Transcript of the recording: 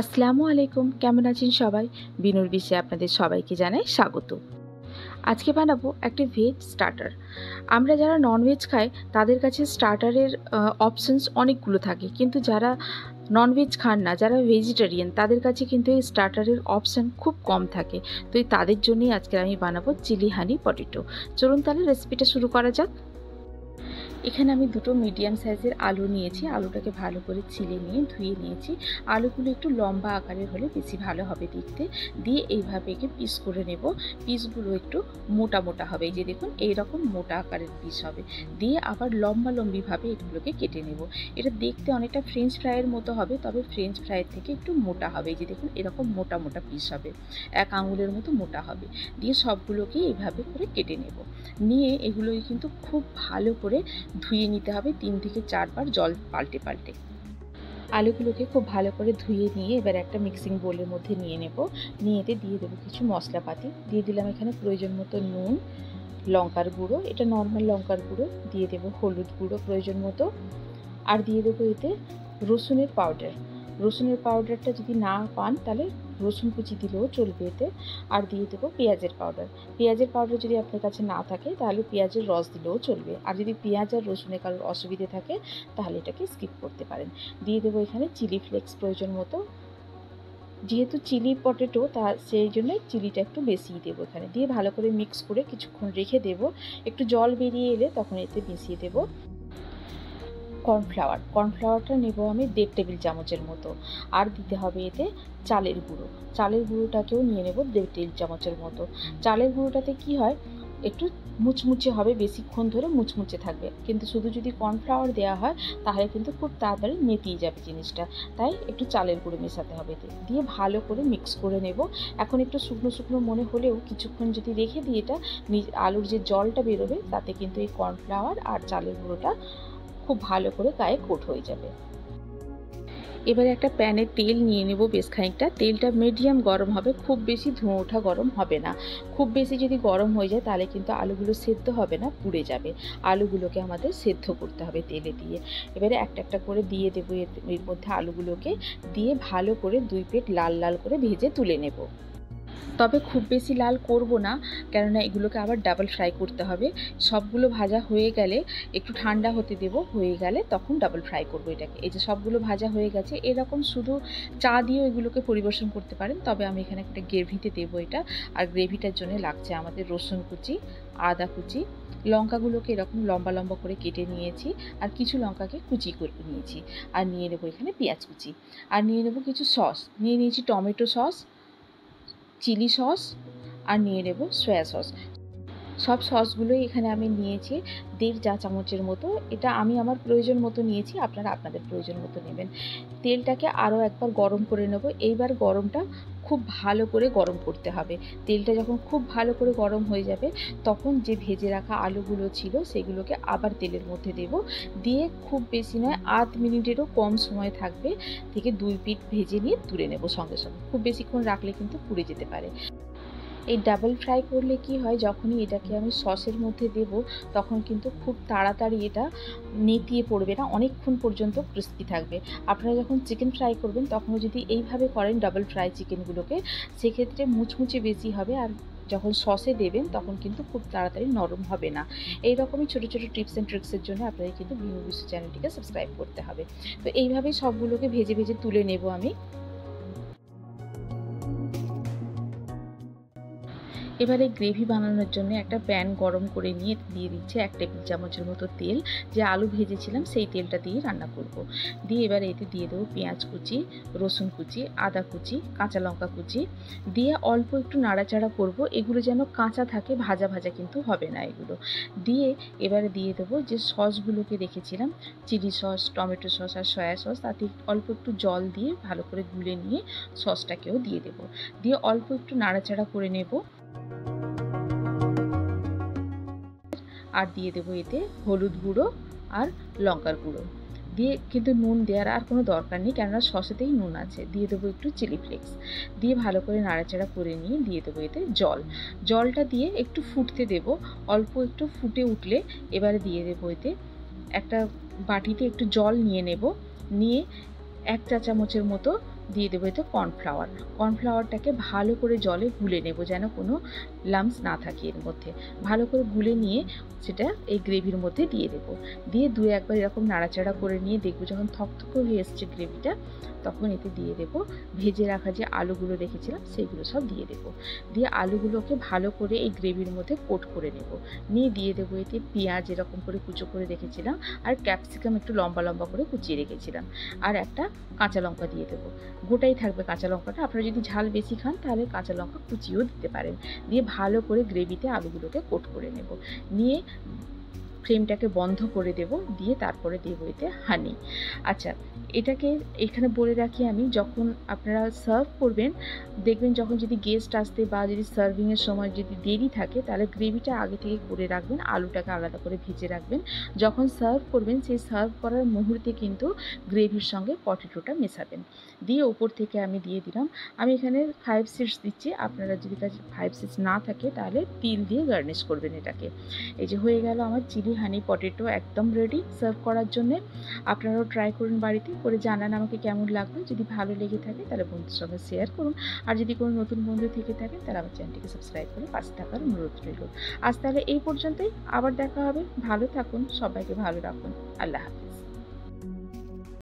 আসসালামু আলাইকুম, কেমন আছেন সবাই? বিনুর বিশ্বে আপনাদের সবাইকে জানাই স্বাগত। আজকে বানাবো একটা ভেজ স্টার্টার। আমরা যারা ননভেজ খাই তাদের কাছে স্টার্টারের অপশনস অনেকগুলো থাকে, কিন্তু যারা ননভেজ খান না, যারা ভেজিটেরিয়ান, তাদের কাছে কিন্তু এই স্টার্টারের অপশান খুব কম থাকে। তো তাদের জন্যই আজকে আমি বানাবো চিলি হানি পটেটো। চলুন তাহলে রেসিপিটা শুরু করা যাক। এখানে আমি দুটো মিডিয়াম সাইজের আলু নিয়েছি। আলুটাকে ভালো করে ছিলে নিয়ে ধুয়ে নিয়েছি। আলুগুলো একটু লম্বা আকারের হলে বেশি ভালো হবে দেখতে। দিয়ে এইভাবে একে পিস করে নেব। পিসগুলো একটু মোটা মোটা হবে, এই যে দেখুন এইরকম মোটা আকারের পিস হবে। দিয়ে আবার লম্বা লম্বিভাবে এগুলোকে কেটে নেব। এটা দেখতে অনেকটা ফ্রেঞ্চ ফ্রাইয়ের মতো হবে, তবে ফ্রেঞ্চ ফ্রাইয়ের থেকে একটু মোটা হবে। এই যে দেখুন এরকম মোটা মোটা পিস হবে, 1 আঙুলের মতো মোটা হবে। দিয়ে সবগুলোকে এইভাবে করে কেটে নেব। নিয়ে এগুলোকে কিন্তু খুব ভালো করে ধুয়ে নিতে হবে 3 থেকে 4 বার জল পাল্টে পাল্টে। আলুগুলোকে খুব ভালো করে ধুয়ে নিয়ে এবার একটা মিক্সিং বোলের মধ্যে নিয়ে নেব। নিয়ে এতে দিয়ে দেবো কিছু মশলাপাতি। দিয়ে দিলাম এখানে প্রয়োজন মতো নুন, লঙ্কার গুঁড়ো, এটা নর্মাল লঙ্কার গুঁড়ো। দিয়ে দেবো হলুদ গুঁড়ো প্রয়োজন মতো। আর দিয়ে দেবো এতে রসুনের পাউডার। রসুনের পাউডারটা যদি না পান তাহলে রসুন কুচি দিলেও চলবে এতে। আর দিয়ে দেবো পেঁয়াজের পাউডার। পেঁয়াজের পাউডার যদি আপনার কাছে না থাকে তাহলে পেঁয়াজের রস দিলেও চলবে। আর যদি পেঁয়াজ আর রসুনে কারোর অসুবিধে থাকে তাহলে এটাকে স্কিপ করতে পারেন। দিয়ে দেবো এখানে চিলি ফ্লেক্স প্রয়োজন মতো। যেহেতু চিলি পটেটো তা সেই জন্য চিলিটা একটু বেশিই দেবো এখানে। দিয়ে ভালো করে মিক্স করে কিছুক্ষণ রেখে দেবো। একটু জল বেরিয়ে এলে তখন এতে মিশিয়ে দেবো কর্নফ্লাওয়ার। কর্নফ্লাওয়ারটা নেব আমি 1.5 টেবিল চামচের মতো। আর দিতে হবে এতে চালের গুঁড়ো। চালের গুঁড়োটাকেও নিয়ে নেব 1.5 টেবিল চামচের মতো। চালের গুঁড়োটাতে কি হয়, একটু মুচমুচে হবে, বেশিক্ষণ ধরে মুচমুচে থাকবে। কিন্তু শুধু যদি কর্নফ্লাওয়ার দেওয়া হয় তাহলে কিন্তু খুব তাড়াতাড়ি নেতিয়ে যাবে জিনিসটা। তাই একটু চালের গুঁড়ো মেশাতে হবে এতে। দিয়ে ভালো করে মিক্স করে নেব। এখন একটু শুকনো শুকনো মনে হলেও কিছুক্ষণ যদি রেখে দিই, এটা আলুর যে জলটা বেরোবে তাতে কিন্তু এই কর্নফ্লাওয়ার আর চালের গুঁড়োটা খুব ভালো করে গায়ে কোট হয়ে যাবে। এবারে একটা প্যানে তেল নিয়ে নেব বেশ খানিকটা। তেলটা মিডিয়াম গরম হবে, খুব বেশি ধোঁয়া ওঠা গরম হবে না। খুব বেশি যদি গরম হয়ে যায় তাহলে কিন্তু আলুগুলো সেদ্ধ হবে না, পুড়ে যাবে। আলুগুলোকে আমাদের সেদ্ধ করতে হবে তেলে দিয়ে। এবারে একটা একটা করে দিয়ে দেবো এর মধ্যে আলুগুলোকে। দিয়ে ভালো করে 2 পিঠ লাল লাল করে ভেজে তুলে নেব। তবে খুব বেশি লাল করব না, কেননা এগুলোকে আবার ডাবল ফ্রাই করতে হবে। সবগুলো ভাজা হয়ে গেলে একটু ঠান্ডা হতে দেব, হয়ে গেলে তখন ডাবল ফ্রাই করব এটাকে। এই যে সবগুলো ভাজা হয়ে গেছে, এরকম শুধু চা দিয়েও এগুলোকে পরিবেশন করতে পারেন, তবে আমি এখানে একটা গ্রেভিতে দেবো এটা। আর গ্রেভিটার জন্য লাগছে আমাদের রসুন কুচি, আদা কুচি, লঙ্কাগুলোকে এরকম লম্বা লম্বা করে কেটে নিয়েছি, আর কিছু লঙ্কাকে কুচি করে নিয়েছি। আর নিয়ে নেবো এখানে পেঁয়াজ কুচি। আর নিয়ে নেবো কিছু সস, নিয়ে নিয়েছি টমেটো সস, চিলি সস, আর নিয়ে নেব সয়া সস। সব সসগুলোই এখানে আমি নিয়েছি 1.5 চা চামচের মতো। এটা আমি আমার প্রয়োজন মতো নিয়েছি, আপনারা আপনাদের প্রয়োজন মতো নেবেন। তেলটাকে আরও একবার গরম করে নেব। এইবার গরমটা খুব ভালো করে গরম করতে হবে। তেলটা যখন খুব ভালো করে গরম হয়ে যাবে তখন যে ভেজে রাখা আলুগুলো ছিল সেগুলোকে আবার তেলের মধ্যে দেব। দিয়ে খুব বেশি নয়, 8 মিনিটেরও কম সময় থাকবে, থেকে 2 পিঠ ভেজে নিয়ে তুলে নেব সঙ্গে সঙ্গে। খুব বেশিক্ষণ রাখলে কিন্তু পুড়ে যেতে পারে। এই ডাবল ফ্রাই করলে কি হয়, যখনই এটাকে আমি সসের মধ্যে দেব তখন কিন্তু খুব তাড়াতাড়ি এটা নেতিয়ে পড়বে না, অনেকক্ষণ পর্যন্ত ক্রিস্পি থাকবে। আপনারা যখন চিকেন ফ্রাই করবেন তখনও যদি এইভাবে করেন ডাবল ফ্রাই চিকেনগুলোকে, সেক্ষেত্রে মুচমুচে বেশি হবে। আর যখন সসে দেবেন তখন কিন্তু খুব তাড়াতাড়ি নরম হবে না। এই রকমই ছোটো ছোটো টিপস অ্যান্ড ট্রিক্সের জন্য আপনাদের কিন্তু বিনু বিশ্ব চ্যানেলটিকে সাবস্ক্রাইব করতে হবে। তো এইভাবেই সবগুলোকে ভেজে ভেজে তুলে নেব আমি। এবারে গ্রেভি বানানোর জন্য একটা প্যান গরম করে নিয়ে দিয়ে দিচ্ছে 1 টেবিল চামচের মতো তেল। যে আলু ভেজেছিলাম সেই তেলটা দিয়ে রান্না করব। দিয়ে এবারে এতে দিয়ে দেবো পেঁয়াজ কুচি, রসুন কুচি, আদা কুচি, কাঁচা লঙ্কা কুচি। দিয়ে অল্প একটু নাড়াচাড়া করব, এগুলো যেন কাঁচা থাকে, ভাজা ভাজা কিন্তু হবে না এগুলো। দিয়ে এবারে দিয়ে দেবো যে সসগুলোকে রেখেছিলাম, চিলি সস, টমেটো সস আর সয়া সস, তাতে অল্প একটু জল দিয়ে ভালো করে গুলে নিয়ে সসটাকেও দিয়ে দেবো। দিয়ে অল্প একটু নাড়াচাড়া করে নেব। আর দিয়ে দেবো এতে হলুদ গুঁড়ো আর লঙ্কার গুঁড়ো। দিয়ে কিন্তু নুন দেওয়ার আর কোনো দরকার নেই, কেননা সসেতেই নুন আছে। দিয়ে দেবো একটু চিলি ফ্লেক্স। দিয়ে ভালো করে নাড়াচাড়া করে নিয়ে দিয়ে দেবো এতে জল। জলটা দিয়ে একটু ফুটতে দেব। অল্প একটু ফুটে উঠলে এবারে দিয়ে দেবো এতে একটা বাটিতে একটু জল নিয়ে নেব। নিয়ে 1 চা চামচের মতো দিয়ে দেবো এতে কর্নফ্লাওয়ার। কর্নফ্লাওয়ারটাকে ভালো করে জলে গুলে নেব, যেন কোনো লাম্পস না থাকে এর মধ্যে। ভালো করে গুলে নিয়ে সেটা এই গ্রেভির মধ্যে দিয়ে দেবো। দিয়ে দু একবার এরকম নাড়াচাড়া করে নিয়ে দেখবো যখন থকথকে হয়ে এসছে গ্রেভিটা, তখন এতে দিয়ে দেবো ভেজে রাখা যে আলুগুলো রেখেছিলাম সেগুলো সব দিয়ে দেবো। দিয়ে আলুগুলোকে ভালো করে এই গ্রেভির মধ্যে কোট করে নেব। নিয়ে দিয়ে দেবো এতে পেঁয়াজ এরকম করে কুচো করে রেখেছিলাম, আর ক্যাপসিকাম একটু লম্বা লম্বা করে কুচিয়ে রেখেছিলাম, আর একটা কাঁচা লঙ্কা দিয়ে দেবো। গোটাই থাকবে কাঁচা লঙ্কাটা, আপনারা যদি ঝাল বেশি খান তাহলে কাঁচা লঙ্কা কুচিয়েও দিতে পারেন। দিয়ে ভালো করে গ্রেভিতে আলুগুলোকে কোট করে নেব। নিয়ে ফ্লেমটাকে বন্ধ করে দেব, দিয়ে তারপরে দেবো এতে হানি। আচ্ছা, এটাকে এখানে বলে রাখি আমি, যখন আপনারা সার্ভ করবেন দেখবেন যখন যদি গেস্ট আসতে বা যদি সার্ভিংয়ের সময় যদি দেরি থাকে, তাহলে গ্রেভিটা আগে থেকে করে রাখবেন, আলুটাকে আলাদা করে ভেজে রাখবেন। যখন সার্ভ করবেন সেই সার্ভ করার মুহূর্তে কিন্তু গ্রেভির সঙ্গে পটেটোটা মেশাবেন। দিয়ে ওপর থেকে আমি দিয়ে দিলাম, আমি এখানে 5-6 দিচ্ছি, আপনারা যদি কাছে 5-6 না থাকে তাহলে তিল দিয়ে গার্নিশ করবেন এটাকে। এই যে হয়ে গেল আমার চিলি হানি পটেটো একদম রেডি সার্ভ করার জন্যে। আপনারাও ট্রাই করুন বাড়িতে করে, জানান আমাকে কেমন লাগলো। যদি ভালো লেগে থাকে তাহলে বন্ধুর সঙ্গে শেয়ার করুন, আর যদি কোনো নতুন বন্ধু থেকে থাকেন তাহলে আমার চ্যানেলটিকে সাবস্ক্রাইব করে পাশে থাকার অনুরোধ রইল। আজ তাহলে এই পর্যন্তই, আবার দেখা হবে। ভালো থাকুন, সবাইকে ভালো রাখুন। আল্লাহ হাফেজ।